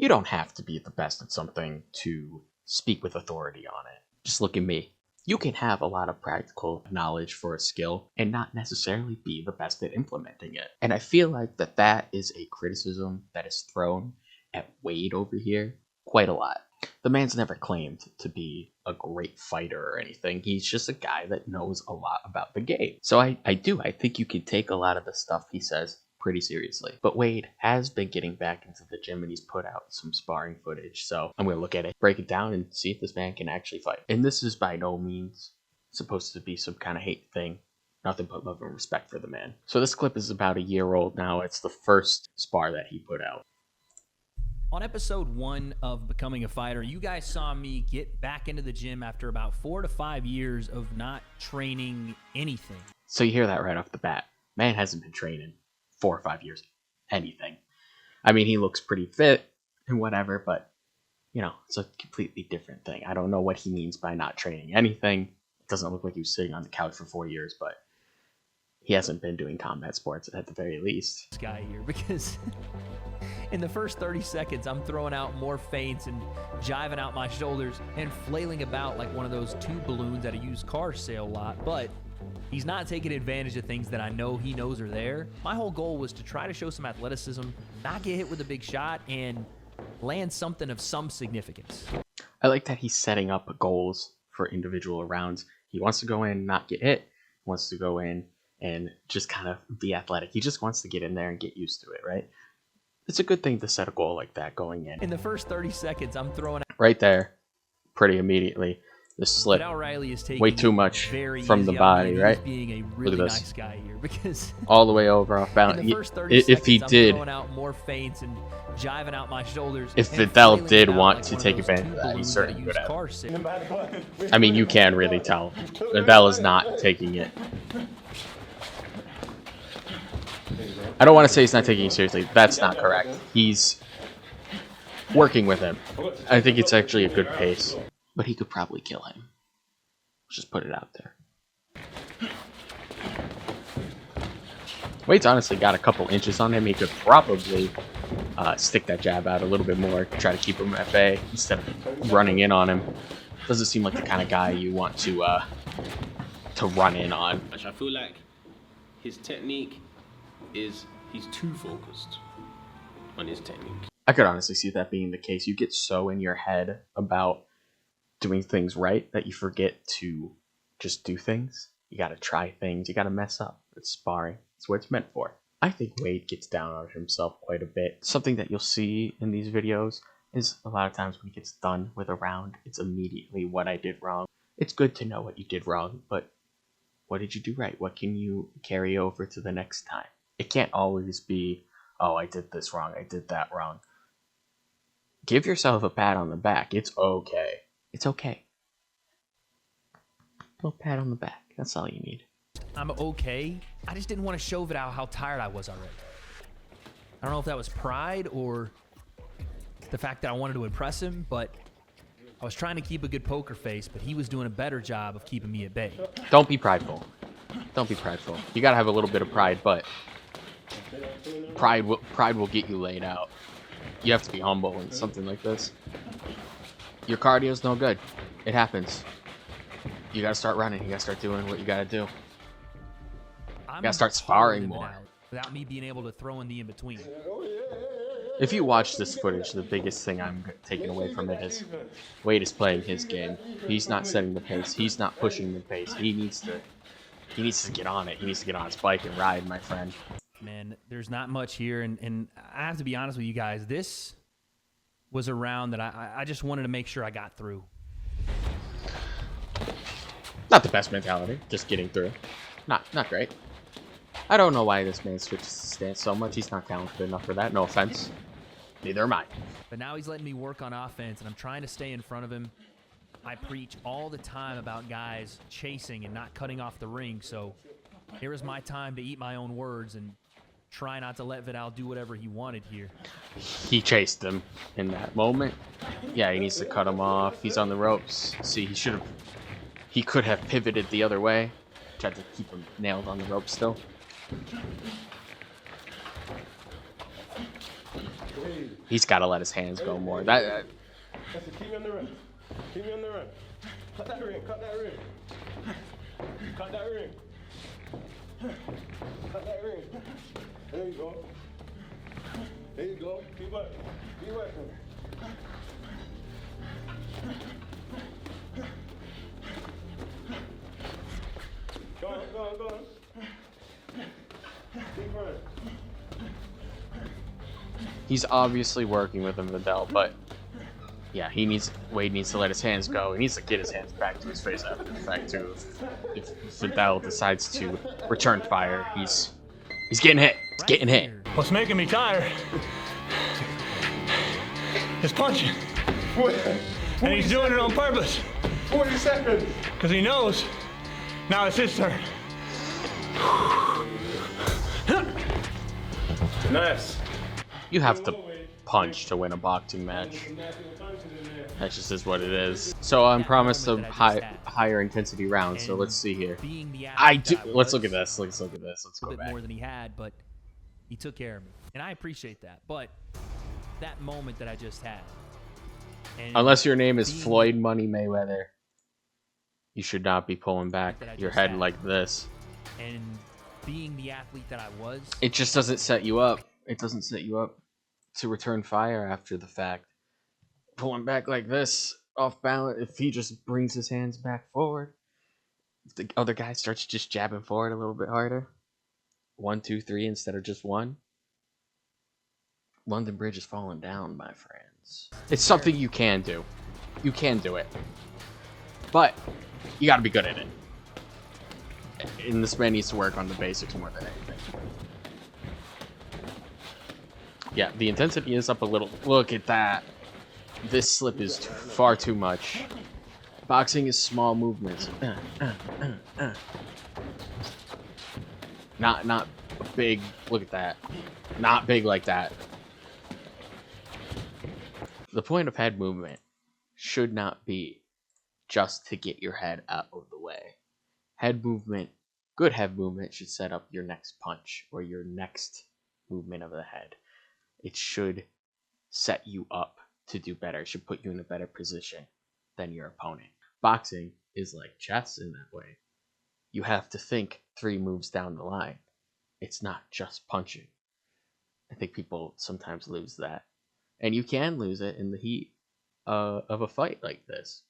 You don't have to be the best at something to speak with authority on it. Just look at me. You can have a lot of practical knowledge for a skill and not necessarily be the best at implementing it. And I feel like that is a criticism that is thrown at Wade over here quite a lot. The man's never claimed to be a great fighter or anything. He's just a guy that knows a lot about the game. So I think you can take a lot of the stuff he says pretty seriously. But Wade has been getting back into the gym and he's put out some sparring footage. So I'm going to look at it, break it down, and see if this man can actually fight. And this is by no means supposed to be some kind of hate thing. Nothing but love and respect for the man. So this clip is about a year old now. It's the first spar that he put out. On episode 1 of Becoming a Fighter, you guys saw me get back into the gym after about 4 to 5 years of not training anything. So you hear that right off the bat. Man hasn't been training 4 or 5 years. Anything. I mean, he looks pretty fit and whatever, but, you know, it's a completely different thing. I don't know what he means by not training anything. It doesn't look like he was sitting on the couch for 4 years, but he hasn't been doing combat sports at the very least. This guy here, because in the first 30 seconds, I'm throwing out more feints and jiving out my shoulders and flailing about like one of those tube balloons at a used car sale lot. But he's not taking advantage of things that I know he knows are there. My whole goal was to try to show some athleticism, not get hit with a big shot, and land something of some significance. I like that he's setting up goals for individual rounds. He wants to go in, not get hit. He wants to go in and just kind of be athletic. He just wants to get in there and get used to it, right? It's a good thing to set a goal like that going in. In the first 30 seconds, I'm throwing out right there, pretty immediately. The slip, way too much from the body, right? Being a really Look at this. Nice guy here, because all the way over off balance. If he did, I'm throwing out more feints and jiving out my shoulders. If Vidal did want to take advantage of that, he certainly could have. I mean, you can really tell. Vidal is not taking it. I don't want to say he's not taking it seriously. That's not correct. He's working with him. I think it's actually a good pace. But he could probably kill him. Let's just put it out there. Wade's honestly got a couple inches on him. He could probably stick that jab out a little bit more, try to keep him at bay instead of running in on him. Doesn't seem like the kind of guy you want to run in on. I feel like his technique is he's too focused on his technique. I could honestly see that being the case. You get so in your head about doing things right that you forget to just do things. You gotta try things. You gotta mess up. It's sparring. It's what it's meant for. I think Wade gets down on himself quite a bit. Something that you'll see in these videos is a lot of times when he gets done with a round, it's immediately what I did wrong. It's good to know what you did wrong, but what did you do right? What can you carry over to the next time? It can't always be, oh, I did this wrong, I did that wrong. Give yourself a pat on the back. It's okay. It's okay. A little pat on the back. That's all you need. I'm okay. I just didn't want to show Vidal how tired I was already. I don't know if that was pride or the fact that I wanted to impress him, but I was trying to keep a good poker face, but he was doing a better job of keeping me at bay. Don't be prideful. Don't be prideful. You gotta have a little bit of pride, but pride will get you laid out. You have to be humble in something like this. Your cardio's no good. It happens. You gotta start running. You gotta start doing what you gotta do. You gotta start sparring more. Without me being able to throw in the in-between. If you watch this footage, the biggest thing I'm taking away from it is Wade is playing his game. He's not setting the pace. He's not pushing the pace. He needs to get on it. He needs to get on his bike and ride, my friend. Man, there's not much here, and I have to be honest with you guys. This was a round that I just wanted to make sure I got through. Not the best mentality, just getting through. Not great. I don't know why this man switches his stance so much. He's not talented enough for that. No offense. Neither am I. But now he's letting me work on offense, and I'm trying to stay in front of him. I preach all the time about guys chasing and not cutting off the ring, so here is my time to eat my own words and try not to let Vidal do whatever he wanted here. He chased him in that moment. Yeah, he needs to cut him off. He's on the ropes. See, he could have pivoted the other way. Tried to keep him nailed on the rope still. He's got to let his hands go more. That That's it. Keep me on the run. Keep me on the run. Cut that ring. Cut that ring. Cut that ring. Cut that ring. There you go. There you go. Keep working. Keep working. Go on, go on, go on. Keep running. he's obviously working with him, Vidal, but yeah, Wade needs to let his hands go. He needs to get his hands back to his face after the fact too. If Vidal decides to return fire, he's getting hit. He's getting hit. What's making me tired is punching. And he's doing it on purpose. 40 seconds. Because he knows now it's his turn. Nice. You have to punch to win a boxing match. That just is what it is. So I'm promised a higher intensity round. So let's see here. Let's look at this. Let's look at this. Let's go bit back. more than he had, but he took care of me, and I appreciate that. But that moment that I just had, and Unless your name is Floyd Money Mayweather, you should not be pulling back your head like this. and being the athlete that I was, It just doesn't set you up. It doesn't set you up to return fire after the fact. Pulling back like this, off balance, if he just brings his hands back forward, if the other guy starts just jabbing forward a little bit harder, 1, 2, 3 instead of just 1, London Bridge is falling down, my friends. It's something you can do. You can do it. But you gotta be good at it. And this man needs to work on the basics more than anything. Yeah, the intensity is up a little. Look at that. This slip is far too much. Boxing is small movements. Not big. Look at that. Not big like that. The point of head movement should not be just to get your head out of the way. Head movement, good head movement should set up your next punch or your next movement of the head. It should set you up to do better. It should put you in a better position than your opponent. Boxing is like chess in that way. You have to think 3 moves down the line. It's not just punching. I think people sometimes lose that. And you can lose it in the heat of a fight like this.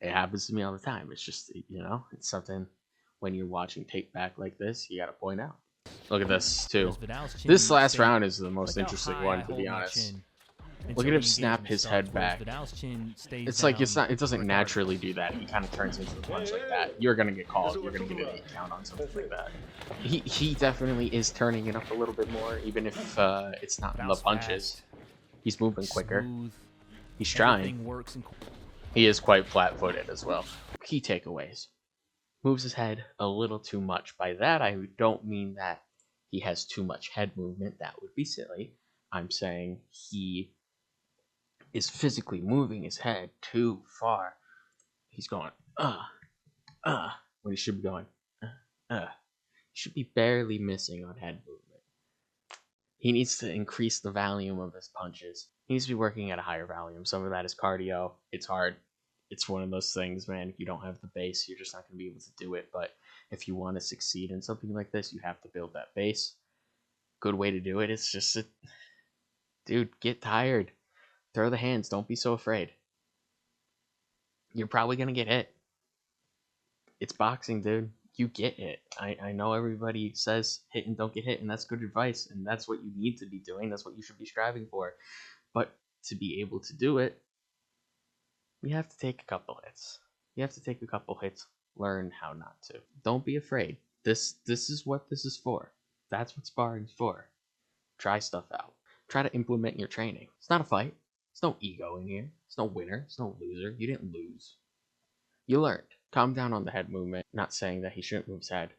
It happens to me all the time. It's just, it's something when you're watching tape back like this, you got to point out. Look at this, too. This last round is the most interesting one, to be honest. Look at him snap his head back. It's like it doesn't naturally do that. He kind of turns into a punch like that. You're going to get called. You're going to get an 8 count on something like that. He definitely is turning it up a little bit more, even if it's not in the punches. He's moving quicker. He's trying. He is quite flat-footed as well. Key takeaways. Moves his head a little too much. By that, I don't mean that he has too much head movement. That would be silly. I'm saying he is physically moving his head too far. He's going, when he should be going, He should be barely missing on head movement. He needs to increase the volume of his punches. He needs to be working at a higher volume. Some of that is cardio. It's hard. It's one of those things, man. If you don't have the base, you're just not going to be able to do it. But if you want to succeed in something like this, you have to build that base. Good way to do it is just, dude, get tired. Throw the hands. Don't be so afraid. You're probably going to get hit. It's boxing, dude. You get hit. I know everybody says hit and don't get hit, and that's good advice, and that's what you need to be doing. That's what you should be striving for. But to be able to do it, you have to take a couple hits. You have to take a couple hits. Learn how not to. Don't be afraid. This is what this is for. That's what sparring's for. Try stuff out. Try to implement your training. It's not a fight. There's no ego in here. There's no winner. There's no loser. You didn't lose. You learned. Calm down on the head movement. Not saying that he shouldn't move his head,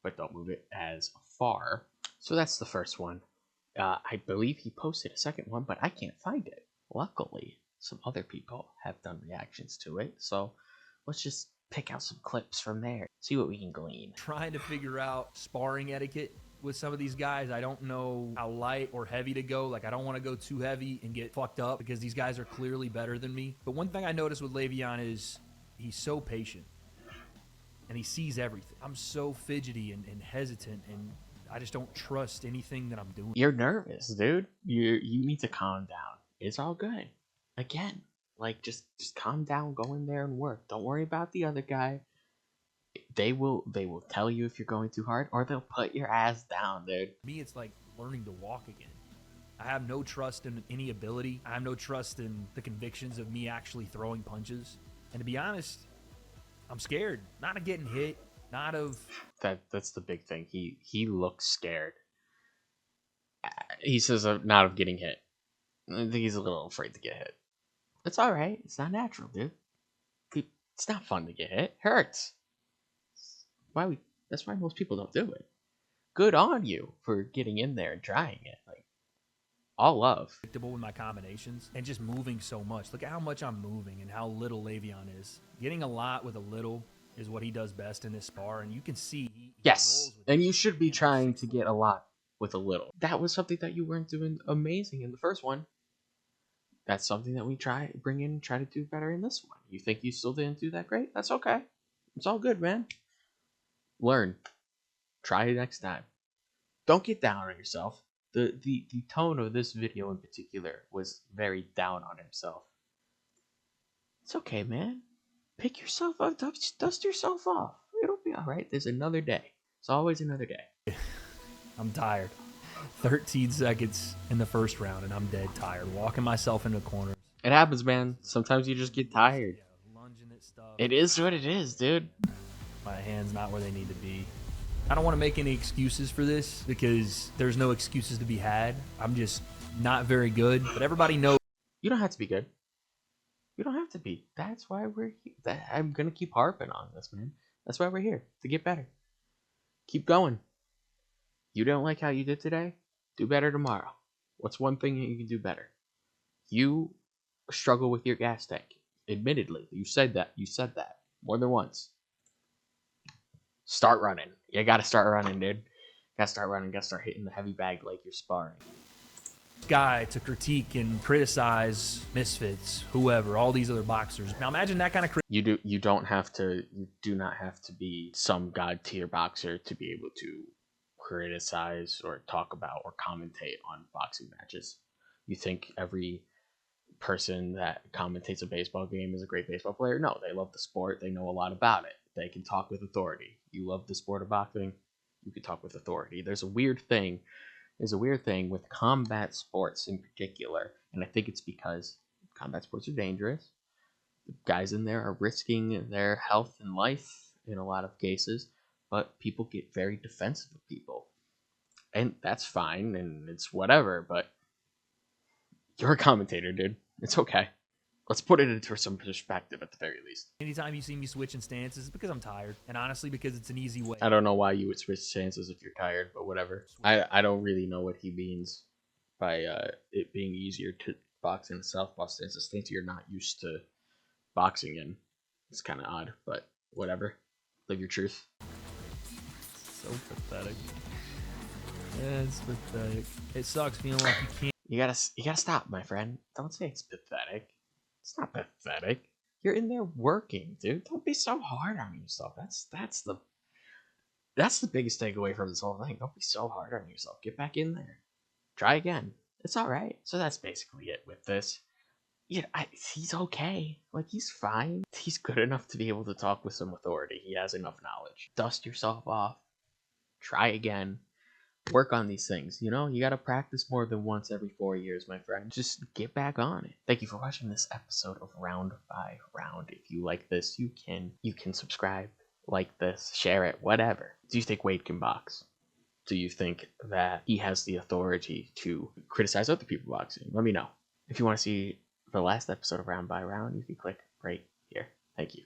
but don't move it as far. So that's the first one. I believe he posted a second one, but I can't find it. Luckily, some other people have done reactions to it, so let's just pick out some clips from there. See what we can glean. trying to figure out sparring etiquette with some of these guys. I don't know how light or heavy to go. Like, I don't want to go too heavy and get fucked up because these guys are clearly better than me. But one thing I noticed with Le'Veon is he's so patient and he sees everything. I'm so fidgety and hesitant, and I just don't trust anything that I'm doing. You're nervous, dude. You need to calm down. It's all good. Again, like just calm down, go in there and work. Don't worry about the other guy. They will tell you if you're going too hard, or they'll put your ass down, dude. For me, it's like learning to walk again. I have no trust in any ability. I have no trust in the convictions of me actually throwing punches. And to be honest, I'm scared. Not of getting hit, not of... That's the big thing. He looks scared. He says not of getting hit. I think he's a little afraid to get hit. It's all right. It's not natural, dude. It's not fun to get hit. It hurts. That's why most people don't do it. Good on you for getting in there and trying it. Like, all love. Predictable with my combinations and just moving so much. Look at how much I'm moving and how little Le'Veon is. Getting a lot with a little is what he does best in this spar, and you can see he yes, rolls with and it. you should be trying to get a lot with a little. That was something that you weren't doing amazing in the first one. That's something that we bring in and try to do better in this one. You think you still didn't do that great? That's okay. It's all good, man. Learn. Try it next time. Don't get down on yourself. The tone of this video in particular was very down on himself. It's okay, man. Pick yourself up. Dust yourself off. It'll be alright. There's another day. It's always another day. I'm tired. 13 seconds in the first round, and I'm dead tired. Walking myself into corners. It happens, man. Sometimes you just get tired. Yeah, lunging at stuff. It is what it is, dude. My hand's not where they need to be. I don't want to make any excuses for this because there's no excuses to be had. I'm just not very good, but everybody knows. You don't have to be good. You don't have to be. That's why we're here. I'm going to keep harping on this, man. That's why we're here, to get better. Keep going. You don't like how you did today? Do better tomorrow. What's one thing that you can do better? You struggle with your gas tank. Admittedly, you said that. You said that more than once. Start running. You gotta start running, dude. Gotta start running. Gotta start hitting the heavy bag like you're sparring. Guy to critique and criticize misfits, whoever, all these other boxers. Now imagine that kind of You do not have to be some god tier boxer to be able to criticize or talk about or commentate on boxing matches. You think every person that commentates a baseball game is a great baseball player? No, they love the sport. They know a lot about it. They can talk with authority. You love the sport of boxing, you can talk with authority. There's a weird thing with combat sports in particular, and I think it's because combat sports are dangerous. The guys in there are risking their health and life in a lot of cases, but people get very defensive of people. And that's fine, and it's whatever, but you're a commentator, dude. It's okay. Let's put it into some perspective at the very least. anytime you see me switching stances, it's because I'm tired. And honestly, because it's an easy way. I don't know why you would switch stances if you're tired, but whatever. I don't really know what he means by it being easier to box in a southpaw stance, a stance you're not used to boxing in. It's kind of odd, but whatever. Live your truth. So pathetic. Yeah, it's pathetic. It sucks feeling like you can't. You gotta stop, my friend. Don't say it's pathetic. It's not pathetic. You're in there working, dude. Don't be so hard on yourself. That's the biggest takeaway from this whole thing. Don't be so hard on yourself. Get back in there. Try again. It's all right. So that's basically it with this. Yeah, he's okay. Like, he's fine. He's good enough to be able to talk with some authority. He has enough knowledge. Dust yourself off. Try again. Work on these things. You know, you got to practice more than once every 4 years, my friend. Just get back on it. Thank you for watching this episode of Round by Round. If you like this, you can subscribe, like this, share it, whatever. Do you think Wade can box? Do you think that he has the authority to criticize other people boxing? Let me know. If you want to see the last episode of Round by Round, you can click right here. Thank you.